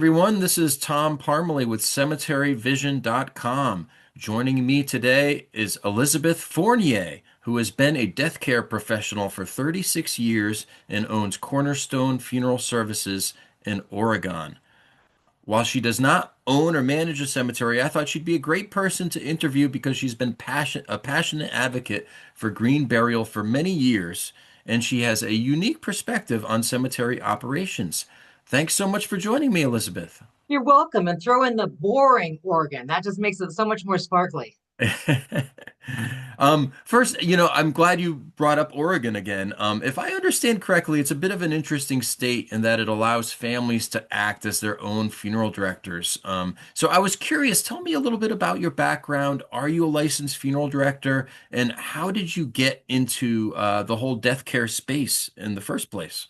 Everyone, this is Tom Parmalee with CemeteryVision.com. Joining me today is Elizabeth Fournier, who has been a death care professional for 36 years and owns Cornerstone Funeral Services in Oregon. While she does not own or manage a cemetery, I thought she'd be a great person to interview because she's been a passionate advocate for green burial for many years, and she has a unique perspective on cemetery operations. Thanks so much for joining me, Elizabeth. You're welcome. And throw in the boring organ. That just makes it so much more sparkly. First, I'm glad you brought up Oregon again. If I understand correctly, it's a bit of an interesting state in that it allows families to act as their own funeral directors. So I was curious, tell me a little bit about your background. Are you a licensed funeral director? And how did you get into the whole death care space in the first place?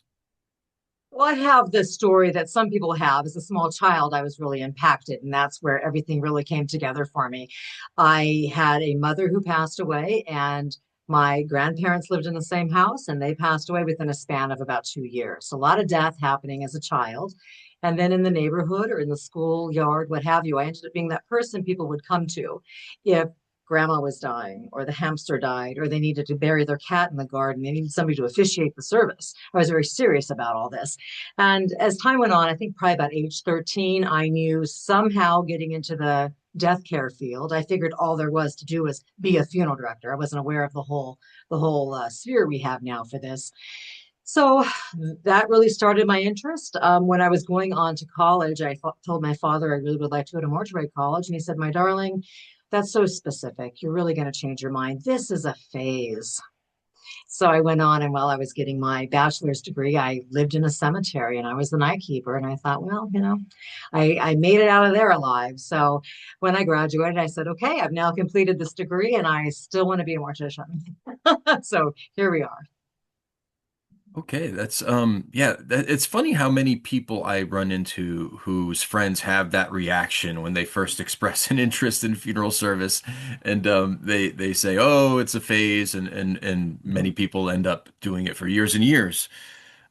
Well, I have this story that some people have. As a small child, I was really impacted, and that's where everything really came together for me. I had a mother who passed away, and my grandparents lived in the same house, and they passed away within a span of about 2 years. So a lot of death happening as a child. And then in the neighborhood or in the schoolyard, what have you, I ended up being that person people would come to if grandma was dying or the hamster died or they needed to bury their cat in the garden. They needed somebody to officiate the service. I was very serious about all this. And as time went on, I think probably about age 13, I knew somehow getting into the death care field, I figured all there was to do was be a funeral director. I wasn't aware of the whole sphere we have now for this. So that really started my interest. When I was going on to college, told my father I really would like to go to mortuary college. And he said, my darling, that's so specific. You're really going to change your mind. This is a phase. So I went on, and while I was getting my bachelor's degree, I lived in a cemetery and I was the night keeper. And I thought, well, I made it out of there alive. So when I graduated, I said, okay, I've now completed this degree and I still want to be a mortician. So here we are. Okay, that's it's funny how many people I run into whose friends have that reaction when they first express an interest in funeral service and they say, "Oh, it's a phase," and many people end up doing it for years and years.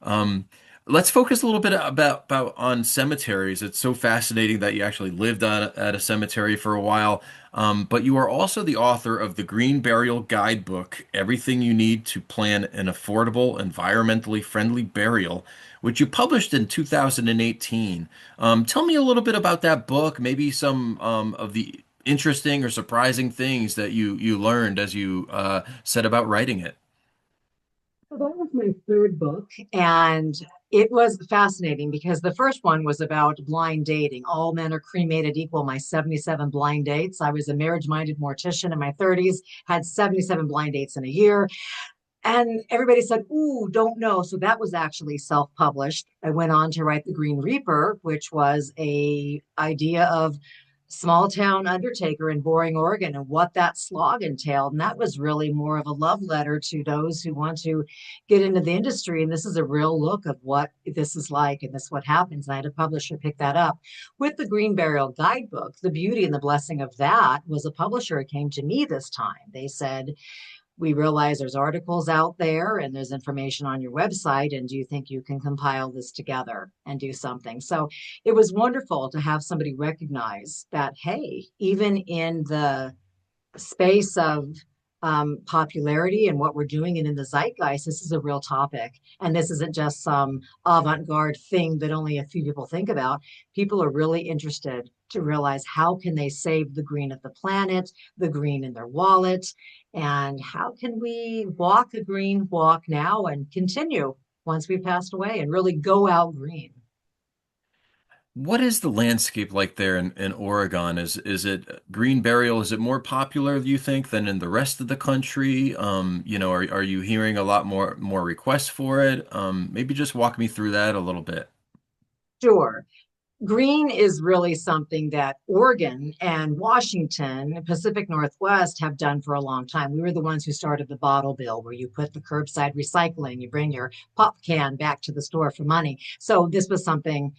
Um, let's focus a little bit about on cemeteries. It's so fascinating that you actually lived at a cemetery for a while. But you are also the author of the Green Burial Guidebook, Everything You Need to Plan an Affordable, Environmentally Friendly Burial, which you published in 2018. Tell me a little bit about that book, maybe some of the interesting or surprising things that you learned as you set about writing it. So that was my third book, and it was fascinating because the first one was about blind dating. All men are cremated equal. My 77 blind dates. I was a marriage-minded mortician in my 30s, had 77 blind dates in a year. And everybody said, ooh, don't know. So that was actually self-published. I went on to write The Green Reaper, which was a idea of small town undertaker in Boring, Oregon, and what that slog entailed. And that was really more of a love letter to those who want to get into the industry. And this is a real look of what this is like and this what happens. And I had a publisher pick that up. With the Green Burial Guidebook, the beauty and the blessing of that was a publisher came to me this time. They said, we realize there's articles out there and there's information on your website. And do you think you can compile this together and do something? So it was wonderful to have somebody recognize that, hey, even in the space of popularity and what we're doing and in the zeitgeist, this is a real topic. And this isn't just some avant garde thing that only a few people think about. People are really interested to realize how can they save the green of the planet, the green in their wallet, and how can we walk a green walk now and continue once we've passed away and really go out green. What is the landscape like there in Oregon? Is it green burial? Is it more popular, do you think, than in the rest of the country? Are you hearing a lot more requests for it? Maybe just walk me through that a little bit. Sure. Green is really something that Oregon and Washington, Pacific Northwest have done for a long time. We were the ones who started the bottle bill where you put the curbside recycling, you bring your pop can back to the store for money. So this was something,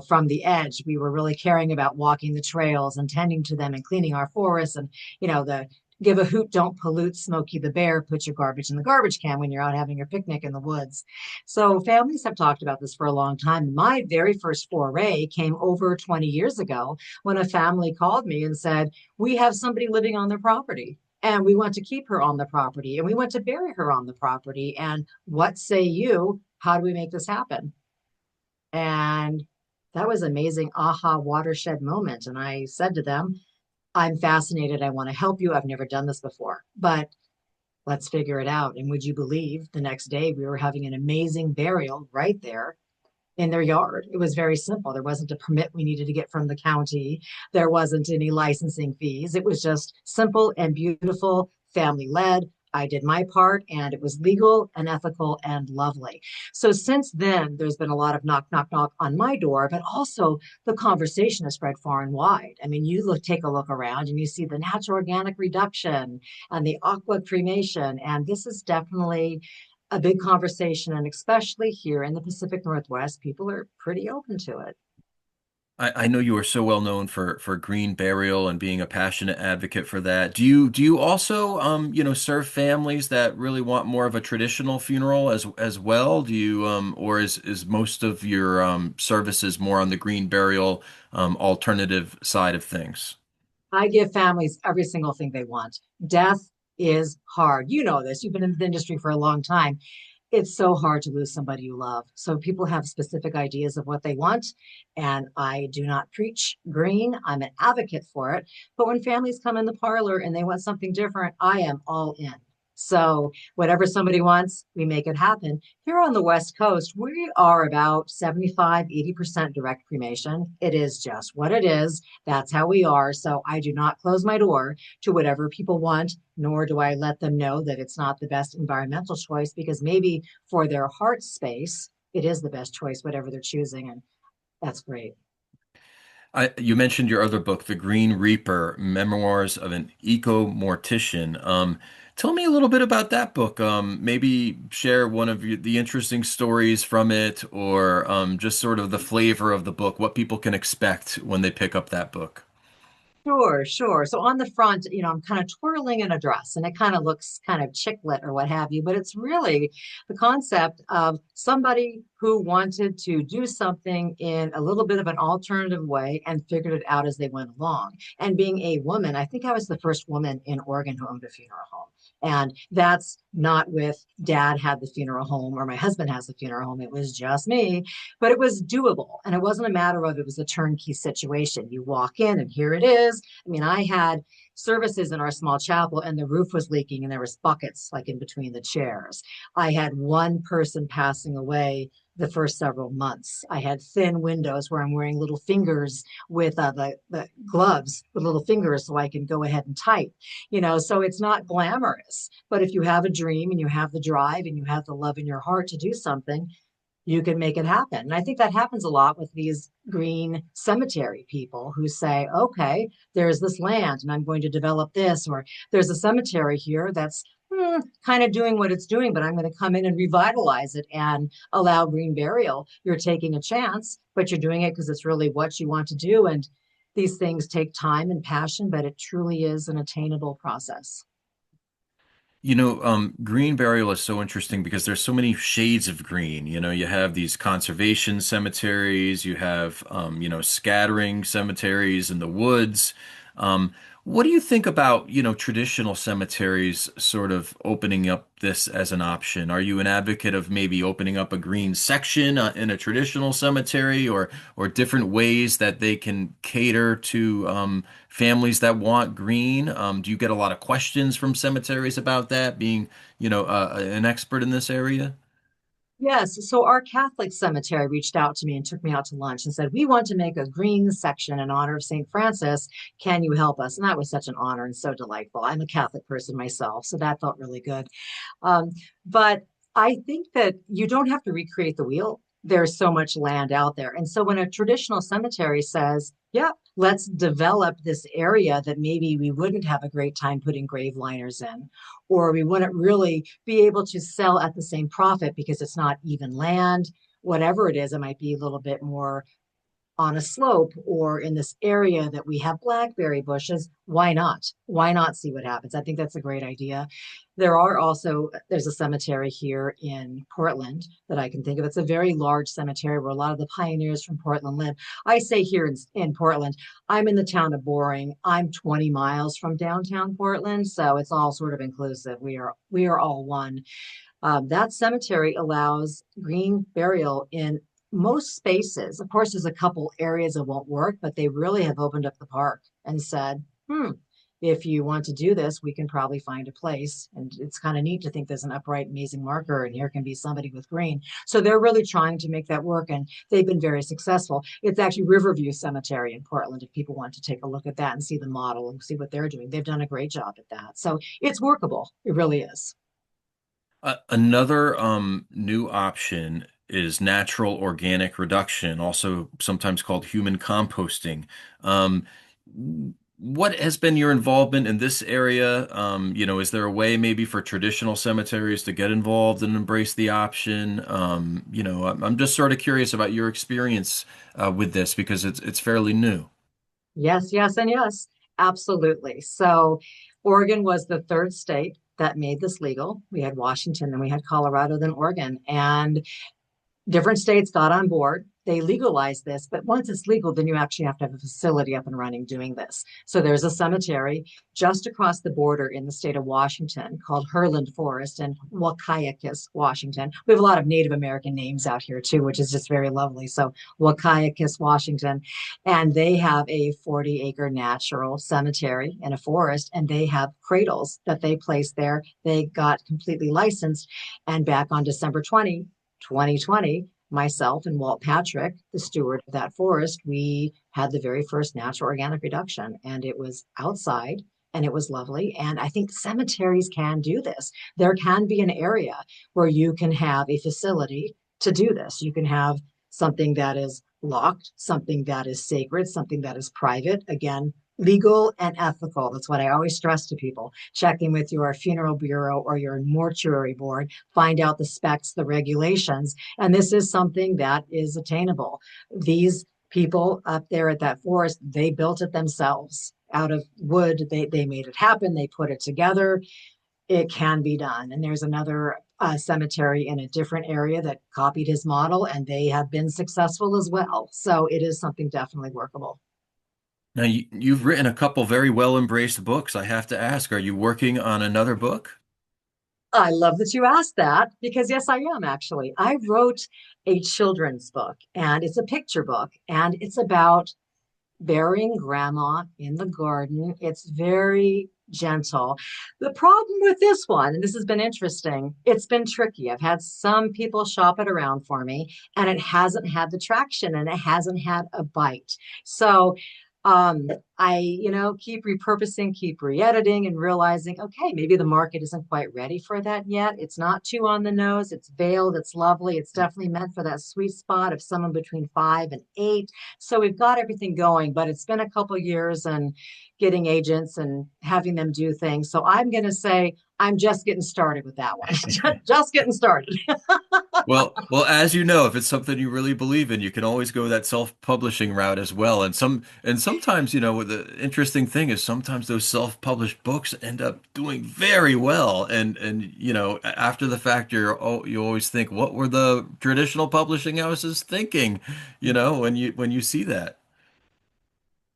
from the edge. We were really caring about walking the trails and tending to them and cleaning our forests and, the give a hoot, don't pollute, Smokey the Bear, put your garbage in the garbage can when you're out having your picnic in the woods. So families have talked about this for a long time. My very first foray came over 20 years ago when a family called me and said, we have somebody living on their property. And we want to keep her on the property and we want to bury her on the property. And what say you? How do we make this happen? And that was an amazing aha watershed moment. And I said to them, I'm fascinated. I want to help you. I've never done this before, but let's figure it out. And would you believe the next day we were having an amazing burial right there in their yard? It was very simple. There wasn't a permit we needed to get from the county. There wasn't any licensing fees. It was just simple and beautiful, family led. I did my part and it was legal and ethical and lovely. So since then, there's been a lot of knock, knock, knock on my door, but also the conversation has spread far and wide. I mean, take a look around and you see the natural organic reduction and the aqua cremation. And this is definitely a big conversation. And especially here in the Pacific Northwest, people are pretty open to it. I know you are so well known for green burial and being a passionate advocate for that. Do you also serve families that really want more of a traditional funeral as well? Do you or is most of your services more on the green burial alternative side of things? I give families every single thing they want. Death is hard. You know this. You've been in the industry for a long time. It's so hard to lose somebody you love. So people have specific ideas of what they want. And I do not preach green. I'm an advocate for it. But when families come in the parlor and they want something different, I am all in. So whatever somebody wants, we make it happen. Here on the West Coast, we are about 75, 80% direct cremation. It is just what it is. That's how we are. So I do not close my door to whatever people want, nor do I let them know that it's not the best environmental choice because maybe for their heart space, it is the best choice, whatever they're choosing. And that's great. You mentioned your other book, The Green Reaper, Memoirs of an Eco-Mortician. Tell me a little bit about that book. Maybe share one of the interesting stories from it, or just sort of the flavor of the book, what people can expect when they pick up that book. Sure, sure. So on the front, I'm kind of twirling in a dress and it kind of looks kind of chicklet or what have you, but it's really the concept of somebody who wanted to do something in a little bit of an alternative way and figured it out as they went along. And being a woman, I think I was the first woman in Oregon who owned a funeral home. And that's not with dad had the funeral home or my husband has the funeral home. It was just me, but it was doable. And it wasn't a matter of it was a turnkey situation. You walk in and here it is. I mean, I had services in our small chapel and the roof was leaking and there was buckets like in between the chairs. I had one person passing away the first several months. I had thin windows where I'm wearing little fingers with the gloves with little fingers so I can go ahead and type, so it's not glamorous. But if you have a dream and you have the drive and you have the love in your heart to do something, you can make it happen. And I think that happens a lot with these green cemetery people who say, okay, there's this land and I'm going to develop this, or there's a cemetery here that's kind of doing what it's doing, but I'm going to come in and revitalize it and allow green burial. You're taking a chance, but you're doing it because it's really what you want to do. And these things take time and passion, but it truly is an attainable process. Green burial is so interesting because there's so many shades of green. You have these conservation cemeteries, you have, scattering cemeteries in the woods. Um, what do you think about, traditional cemeteries sort of opening up this as an option? Are you an advocate of maybe opening up a green section in a traditional cemetery or different ways that they can cater to families that want green? Do you get a lot of questions from cemeteries about that, being, an expert in this area? Yes. So our Catholic cemetery reached out to me and took me out to lunch and said, we want to make a green section in honor of St. Francis. Can you help us? And that was such an honor and so delightful. I'm a Catholic person myself, so that felt really good. Um, but I think that you don't have to recreate the wheel. There's so much land out there. And so when a traditional cemetery says, yeah, let's develop this area that maybe we wouldn't have a great time putting grave liners in, or we wouldn't really be able to sell at the same profit because it's not even land, whatever it is, it might be a little bit more on a slope or in this area that we have blackberry bushes, why not? Why not see what happens? I think that's a great idea. There's a cemetery here in Portland that I can think of. It's a very large cemetery where a lot of the pioneers from Portland live. I say here in Portland, I'm in the town of Boring. I'm 20 miles from downtown Portland, so it's all sort of inclusive. We are all one. That cemetery allows green burial in most spaces. Of course, there's a couple areas that won't work, but they really have opened up the park and said, if you want to do this, we can probably find a place. And it's kind of neat to think there's an upright, amazing marker, and here can be somebody with green. So they're really trying to make that work, and they've been very successful. It's actually Riverview Cemetery in Portland, if people want to take a look at that and see the model and see what they're doing. They've done a great job at that. So it's workable. It really is. Another new option is natural organic reduction, also sometimes called human composting. Um, what has been your involvement in this area? Is there a way maybe for traditional cemeteries to get involved and embrace the option? I'm just sort of curious about your experience with this because it's fairly new. Yes, yes, and yes, absolutely. So, Oregon was the third state that made this legal. We had Washington, then we had Colorado, then Oregon. And different states got on board. They legalized this, but once it's legal, then you actually have to have a facility up and running doing this. So there's a cemetery just across the border in the state of Washington called Herland Forest in Waukiakis, Washington. We have a lot of Native American names out here too, which is just very lovely. So Waukiakis, Washington, and they have a 40-acre natural cemetery in a forest, and they have cradles that they place there. They got completely licensed, and back on December 2020, myself and Walt Patrick, the steward of that forest, we had the very first natural organic reduction, and it was outside and it was lovely. And I think cemeteries can do this. There can be an area where you can have a facility to do this. You can have something that is locked, something that is sacred, something that is private. Again, legal and ethical. That's what I always stress to people. Check in with your funeral bureau or your mortuary board, find out the specs, the regulations, and this is something that is attainable. These people up there at that forest, they built it themselves out of wood. They made it happen. They put it together. It can be done. And there's another cemetery in a different area that copied his model, and they have been successful as well. So it is something definitely workable. Now, you've written a couple very well embraced books. I have to ask, are you working on another book? I love that you asked that because, yes, I am actually. I wrote a children's book, and it's a picture book, and it's about burying grandma in the garden. It's very gentle. The problem with this one, and this has been interesting, it's been tricky. I've had some people shop it around for me, and it hasn't had the traction and it hasn't had a bite. So um, keep repurposing, keep re-editing and realizing, okay, maybe the market isn't quite ready for that yet. It's not too on the nose. It's veiled. It's lovely. It's definitely meant for that sweet spot of someone between 5 and 8. So we've got everything going, but it's been a couple years and getting agents and having them do things. So I'm going to say I'm just getting started with that one. Just getting started. Well, as you know, if it's something you really believe in, you can always go that self-publishing route as well. And sometimes, the interesting thing is sometimes those self-published books end up doing very well. And after the fact, you always think, what were the traditional publishing houses thinking, when you see that?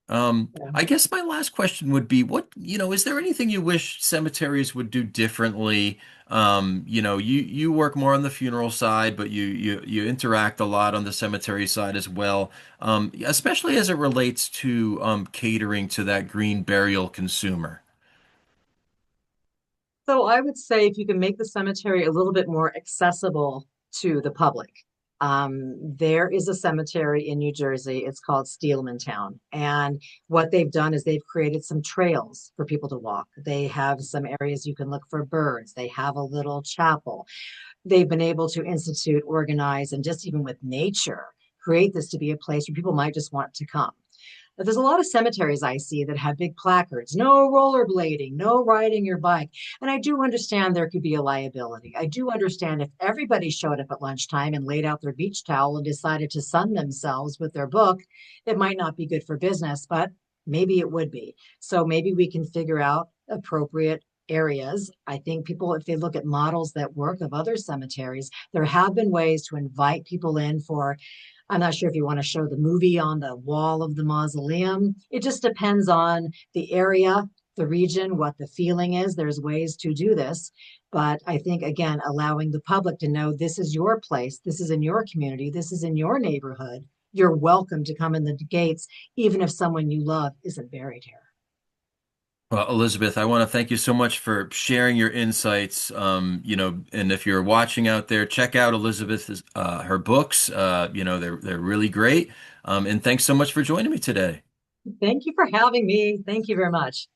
Yeah. I guess my last question would be, is there anything you wish cemeteries would do differently? You work more on the funeral side, but you interact a lot on the cemetery side as well, especially as it relates to catering to that green burial consumer. So I would say if you can make the cemetery a little bit more accessible to the public. There is a cemetery in New Jersey. It's called Steelmantown. And what they've done is they've created some trails for people to walk. They have some areas you can look for birds. They have a little chapel. They've been able to institute, organize, and just even with nature, create this to be a place where people might just want to come. But there's a lot of cemeteries I see that have big placards, no rollerblading, no riding your bike. And I do understand there could be a liability. I do understand if everybody showed up at lunchtime and laid out their beach towel and decided to sun themselves with their book, it might not be good for business, but maybe it would be. So maybe we can figure out appropriate areas. I think people, if they look at models that work of other cemeteries, there have been ways to invite people in for, I'm not sure if you want to show the movie on the wall of the mausoleum. It just depends on the area, the region, what the feeling is. There's ways to do this. But I think, again, allowing the public to know this is your place, this is in your community, this is in your neighborhood. You're welcome to come in the gates, even if someone you love isn't buried here. Well, Elizabeth, I want to thank you so much for sharing your insights. And if you're watching out there, check out Elizabeth's her books. They're really great. And thanks so much for joining me today. Thank you for having me. Thank you very much.